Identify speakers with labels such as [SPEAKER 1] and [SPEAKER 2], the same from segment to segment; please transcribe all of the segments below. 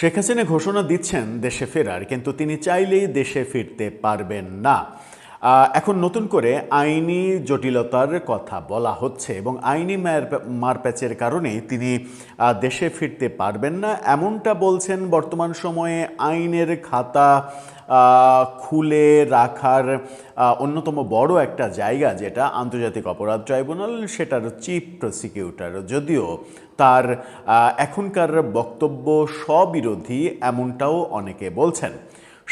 [SPEAKER 1] শেখ হাসিনা ঘোষণা দিচ্ছেন দেশে ফেরার, কিন্তু তিনি চাইলেই দেশে ফিরতে পারবেন না। এখন নতুন করে আইনি জটিলতার কথা বলা হচ্ছে এবং আইনি মারপ্যাচের কারণে তিনি দেশে ফিরতে পারবেন না, এমনটা বলছেন বর্তমান সময়ে আইনের খাতা খুলে রাখার অন্যতম বড় একটা জায়গা যেটা আন্তর্জাতিক অপরাধ ট্রাইব্যুনাল, সেটার চিফ প্রসিকিউটর। যদিও তার এখনকার বক্তব্য স্ববিরোধী, এমনটাও অনেকে বলছেন।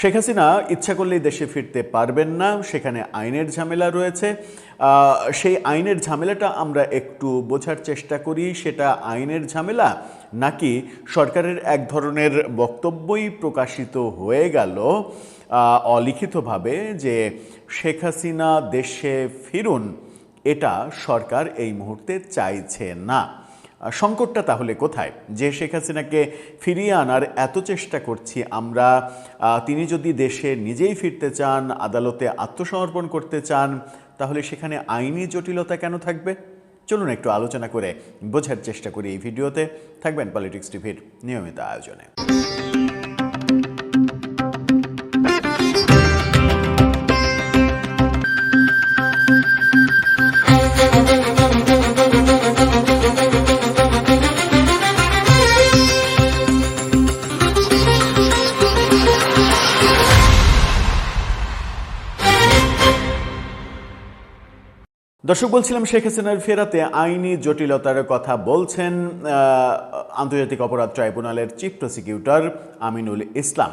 [SPEAKER 1] শেখ হাসিনা ইচ্ছা করলেই দেশে ফিরতে পারবেন না, সেখানে আইনের ঝামেলা রয়েছে। সেই আইনের ঝামেলাটা আমরা একটু বোঝার চেষ্টা করি। সেটা আইনের ঝামেলা নাকি সরকারের এক ধরনের বক্তব্যই প্রকাশিত হয়ে গেল অলিখিতভাবে যে শেখ হাসিনা দেশে ফিরুন, এটা সরকার এই মুহূর্তে চাইছে না। সংকটটা তাহলে কোথায়? যে শেখ হাসিনাকে ফিরিয়ে আনার এত চেষ্টা করছি আমরা, তিনি যদি দেশে নিজেই ফিরতে চান, আদালতে আত্মসমর্পণ করতে চান, তাহলে সেখানে আইনি জটিলতা কেন থাকবে? চলুন একটু আলোচনা করে বোঝার চেষ্টা করি এই ভিডিওতে। থাকবেন পলিটিক্স টিভির নিয়মিত আয়োজনে। দর্শক, বলছিলাম শেখ হাসিনার ফেরাতে আইনি জটিলতার কথা বলছেন আন্তর্জাতিক অপরাধ ট্রাইব্যুনালের চিফ প্রসিকিউটর আমিনুল ইসলাম।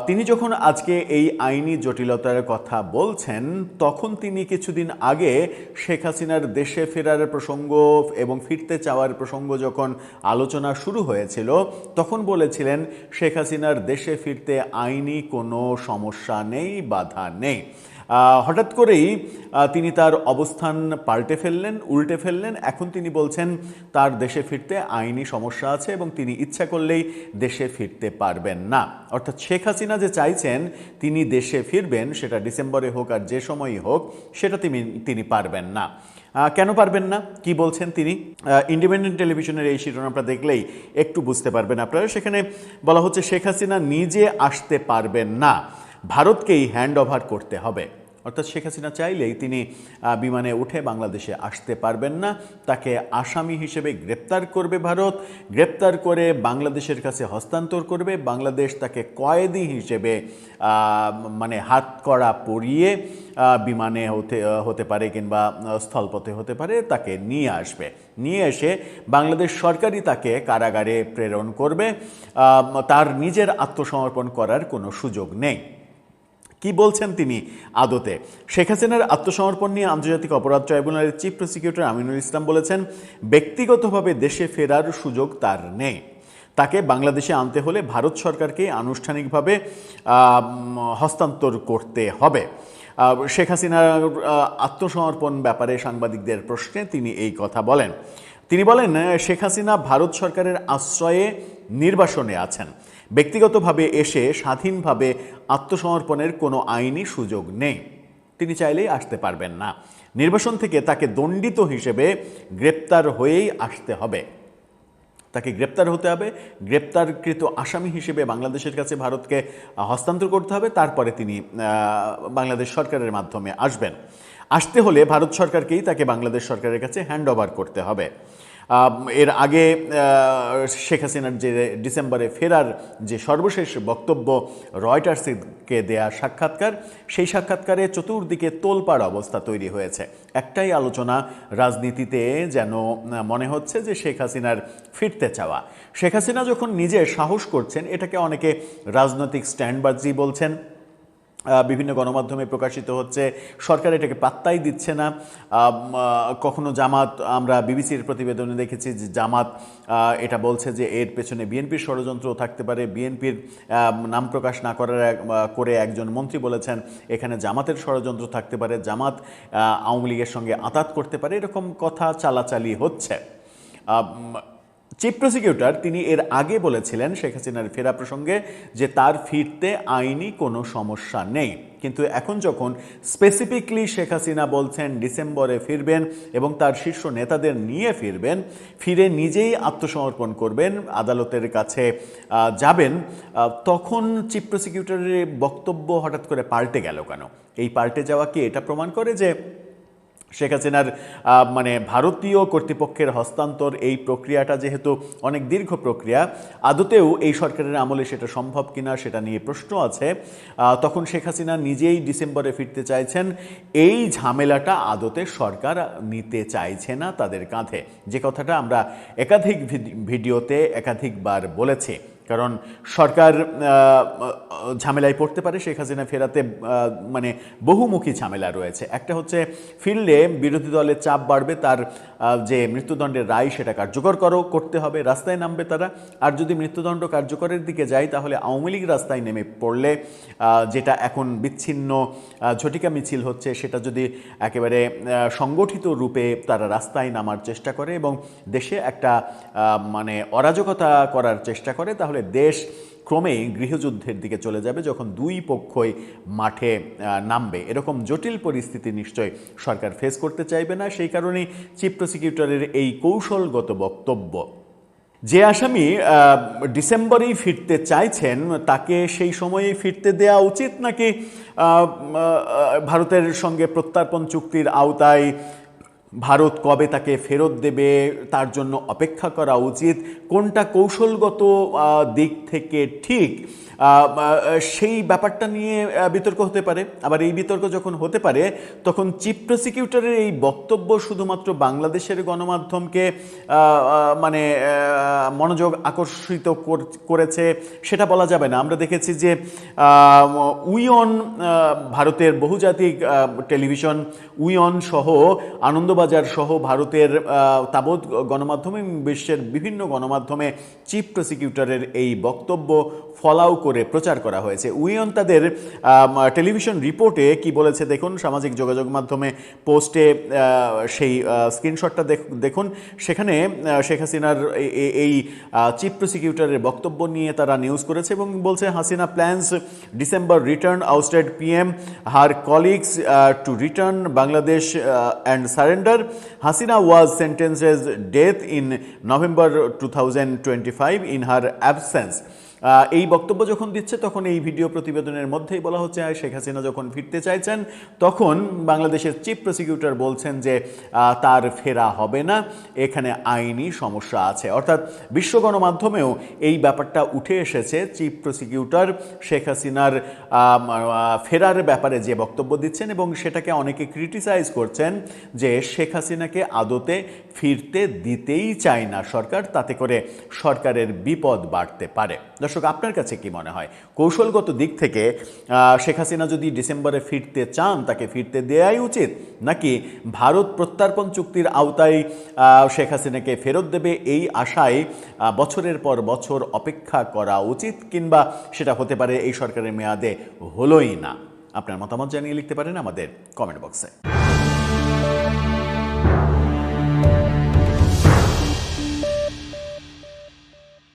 [SPEAKER 1] তিনি যখন আজকে এই আইনি জটিলতার কথা বলছেন, তখন তিনি কিছুদিন আগে শেখ হাসিনার দেশে ফেরার প্রসঙ্গ এবং ফিরতে চাওয়ার প্রসঙ্গ যখন আলোচনা শুরু হয়েছিল, তখন বলেছিলেন শেখ হাসিনার দেশে ফিরতে আইনি কোনো সমস্যা নেই, বাধা নেই। হঠাৎ করেই তিনি তার অবস্থান উল্টে ফেললেন। এখন তিনি বলছেন তার দেশে ফিরতে আইনি সমস্যা আছে এবং তিনি ইচ্ছা করলেই দেশে ফিরতে পারবেন না। অর্থাৎ শেখ হাসিনা যে চাইছেন তিনি দেশে ফিরবেন, সেটা ডিসেম্বরে হোক আর যে সময়ই হোক, সেটা তিনি পারবেন না। কেন পারবেন না, কি বলছেন তিনি? ইন্ডিপেন্ডেন্ট টেলিভিশনের এই শিরোনামটা দেখলেই একটু বুঝতে পারবেন আপনারা। সেখানে বলা হচ্ছে শেখ হাসিনা নিজে আসতে পারবেন না, ভারতকেই হ্যান্ড ওভার করতে হবে। অর্থাৎ শেখ হাসিনা চাইলেই তিনি বিমানে উঠে বাংলাদেশে আসতে পারবেন না। তাকে আসামি হিসেবে গ্রেপ্তার করবে ভারত, গ্রেপ্তার করে বাংলাদেশের কাছে হস্তান্তর করবে। বাংলাদেশ তাকে কয়েদি হিসেবে হাতকড়া পরিয়ে বিমানে হতে পারে কিংবা স্থলপথে হতে পারে, তাকে নিয়ে এসে বাংলাদেশ সরকারই তাকে কারাগারে প্রেরণ করবে। তার নিজের আত্মসমর্পণ করার কোনো সুযোগ নেই। কি বলছেন তিনি আদতে? শেখ হাসিনার আত্মসমর্পণ নিয়ে আন্তর্জাতিক অপরাধ ট্রাইব্যুনালের চিফ প্রসিকিউটর আমিনুল ইসলাম বলেছেন, ব্যক্তিগতভাবে দেশে ফেরার সুযোগ তার নেই। তাকে বাংলাদেশে আনতে হলে ভারত সরকারকে আনুষ্ঠানিকভাবে হস্তান্তর করতে হবে। শেখ হাসিনার আত্মসমর্পণ ব্যাপারে সাংবাদিকদের প্রশ্নে তিনি এই কথা বলেন। তিনি বলেন, শেখ হাসিনা ভারত সরকারের আশ্রয়ে নির্বাসনে আছেন। ব্যক্তিগতভাবে এসে স্বাধীনভাবে আত্মসমর্পণের কোনো আইনি সুযোগ নেই। তিনি চাইলেই আসতে পারবেন না। নির্বাসন থেকে তাকে দণ্ডিত হিসেবে গ্রেপ্তার হয়েই আসতে হবে। তাকে গ্রেপ্তার হতে হবে, গ্রেপ্তারকৃত আসামি হিসেবে বাংলাদেশের কাছে ভারতকে হস্তান্তর করতে হবে। তারপরে তিনি বাংলাদেশ সরকারের মাধ্যমে আসবেন। আসতে হলে ভারত সরকারকেই তাকে বাংলাদেশ সরকারের কাছে হ্যান্ড ওভার করতে হবে। এর আগে শেখ হাসিনার যে ডিসেম্বরে ফেরার যে সর্বশেষ বক্তব্য, রয়টার্সকে দেয়া সাক্ষাৎকার, সেই সাক্ষাৎকারে চতুর্দিকে তোলপাড় অবস্থা তৈরি হয়েছে। একটাই আলোচনা রাজনীতিতে, যেন মনে হচ্ছে যে শেখ হাসিনার ফিরতে চাওয়া। শেখ হাসিনা যখন নিজে সাহস করছেন, এটাকে অনেকে রাজনৈতিক স্ট্যান্ডবাজি বলছেন। বিভিন্ন গণমাধ্যমে প্রকাশিত হচ্ছে, সরকার এটাকে পাত্তাই দিচ্ছে না। কখনো জামাত, আমরা বিবিসির প্রতিবেদনে দেখেছি যে জামাত এটা বলছে যে এর পেছনে বিএনপির ষড়যন্ত্র থাকতে পারে। বিএনপির নাম প্রকাশ না করে একজন মন্ত্রী বলেছেন এখানে জামাতের ষড়যন্ত্র থাকতে পারে, জামাত আওয়ামী লীগের সঙ্গে আঁতাত করতে পারে, এরকম কথা চালাচালি হচ্ছে। চিফ প্রসিকিউটর তিনি এর আগে বলেছিলেন শেখ হাসিনার ফেরা প্রসঙ্গে যে তার ফিরতে আইনি কোনো সমস্যা নেই, কিন্তু এখন যখন স্পেসিফিকলি শেখ হাসিনা বলছেন ডিসেম্বরে ফিরবেন এবং তার শীর্ষ নেতাদের নিয়ে ফিরবেন, ফিরে নিজেই আত্মসমর্পণ করবেন, আদালতের কাছে যাবেন, তখন চিফ প্রসিকিউটরের বক্তব্য হঠাৎ করে পাল্টে গেল কেন? এই পাল্টে যাওয়া কি এটা প্রমাণ করে যে শেখ হাসিনার মানে ভারতীয় কর্তৃপক্ষের হস্তান্তর এই প্রক্রিয়াটা যেহেতু অনেক দীর্ঘ প্রক্রিয়া, আদতেও এই সরকারের আমলে সেটা সম্ভব কিনা সেটা নিয়ে প্রশ্ন আছে। তখন শেখ হাসিনা নিজেই ডিসেম্বরে ফিরতে চাইছেন, এই ঝামেলাটা আদতে সরকার নিতে চাইছে না তাদের কাঁধে, যে কথাটা আমরা একাধিক ভিডিওতে একাধিকবার বলেছি। কারণ সরকার ঝামেলায় পড়তে পারে শেখ হাসিনা ফেরাতে, মানে বহুমুখী ঝামেলা রয়েছে। একটা হচ্ছে ফিরলে বিরোধী দলের চাপ বাড়বে, তার যে মৃত্যুদণ্ডের রায় সেটা কার্যকর করতে হবে, রাস্তায় নামবে তারা। আর যদি মৃত্যুদণ্ড কার্যকরের দিকে যায় তাহলে আওয়ামী লীগ রাস্তায় নেমে পড়লে যেটা এখন বিচ্ছিন্ন ঝটিকা মিছিল হচ্ছে সেটা যদি একেবারে সংগঠিত রূপে তারা রাস্তায় নামার চেষ্টা করে এবং দেশে একটা মানে অরাজকতা করার চেষ্টা করে, তাহলে দেশ ক্রমেই গৃহযুদ্ধের দিকে চলে যাবে যখন দুই পক্ষই মাঠে নামবে। এরকম জটিল পরিস্থিতি নিশ্চয় সরকার ফেস করতে চাইবে না। সেই কারণেই চিফ প্রসিকিউটরের এই কৌশলগত বক্তব্য। যে আসামি ডিসেম্বরেই ফিরতে চাইছেন তাকে সেই সময়েই ফিরতে দেওয়া উচিত, নাকি ভারতের সঙ্গে প্রত্যর্পণ চুক্তির আওতায় ভারত কবে তাকে ফেরত দেবে তার জন্য অপেক্ষা করা উচিত? কোনটা কৌশলগত দিক থেকে ঠিক সেই ব্যাপারটা নিয়ে বিতর্ক হতে পারে। আবার এই বিতর্ক যখন হতে পারে তখন চিফ প্রসিকিউটরের এই বক্তব্য শুধুমাত্র বাংলাদেশের গণমাধ্যমকে মানে মনোযোগ আকর্ষিত করেছে সেটা বলা যাবে না। আমরা দেখেছি যে উইয়ন, ভারতের বহুজাতিক টেলিভিশন উইয়ন সহ আনন্দবাজার সহ ভারতের তাবৎ গণমাধ্যমে বিশ্বের বিভিন্ন গণমাধ্যমে চিফ প্রসিকিউটরের এই বক্তব্য ফলাও করে প্রচার করা হয়েছে। উইয়ন তাদের টেলিভিশন রিপোর্টে কি বলেছে দেখুন, সামাজিক যোগাযোগ মাধ্যমে পোস্টে সেই স্ক্রিনশটটা দেখুন। সেখানে শেখ হাসিনার এই চিফ প্রসিকিউটরের বক্তব্য নিয়ে তারা নিউজ করেছে এবং বলছে Hasina plans December return ousted PM her colleagues to return Bangladesh and surrender. Hasina was sentenced as death in November 2025 in her absence. এই বক্তব্য যখন দিচ্ছে তখন এই ভিডিও প্রতিবেদনের মধ্যেই বলা হচ্ছে শেখ হাসিনা যখন ফিরতে চাইছেন তখন বাংলাদেশের চিফ প্রসিকিউটর বলছেন যে তার ফেরা হবে না, এখানে আইনি সমস্যা আছে। অর্থাৎ বিশ্ব গণমাধ্যমেও এই ব্যাপারটা উঠে এসেছে। চিফ প্রসিকিউটর শেখ হাসিনার ফেরার ব্যাপারে যে বক্তব্য দিচ্ছেন এবং সেটাকে অনেকে ক্রিটিসাইজ করছেন যে শেখ হাসিনাকে আদতে ফিরতে দিতেই চায় না সরকার, তাতে করে সরকারের বিপদ বাড়তে পারে। দর্শক, আপনার কাছে কি মনে হয় কৌশলগত দিক থেকে শেখ হাসিনা যদি ডিসেম্বরে ফিরতে চান তাকে ফিরতে দেওয়াই উচিত, নাকি ভারত প্রত্যর্পণ চুক্তির আওতায় শেখ হাসিনাকে ফেরত দেবে এই আশায় বছরের পর বছর অপেক্ষা করা উচিত, কিংবা সেটা হতে পারে এই সরকারের মেয়াদে হলোই না? আপনার মতামত জানিয়ে লিখতে পারেন আমাদের কমেন্ট বক্সে।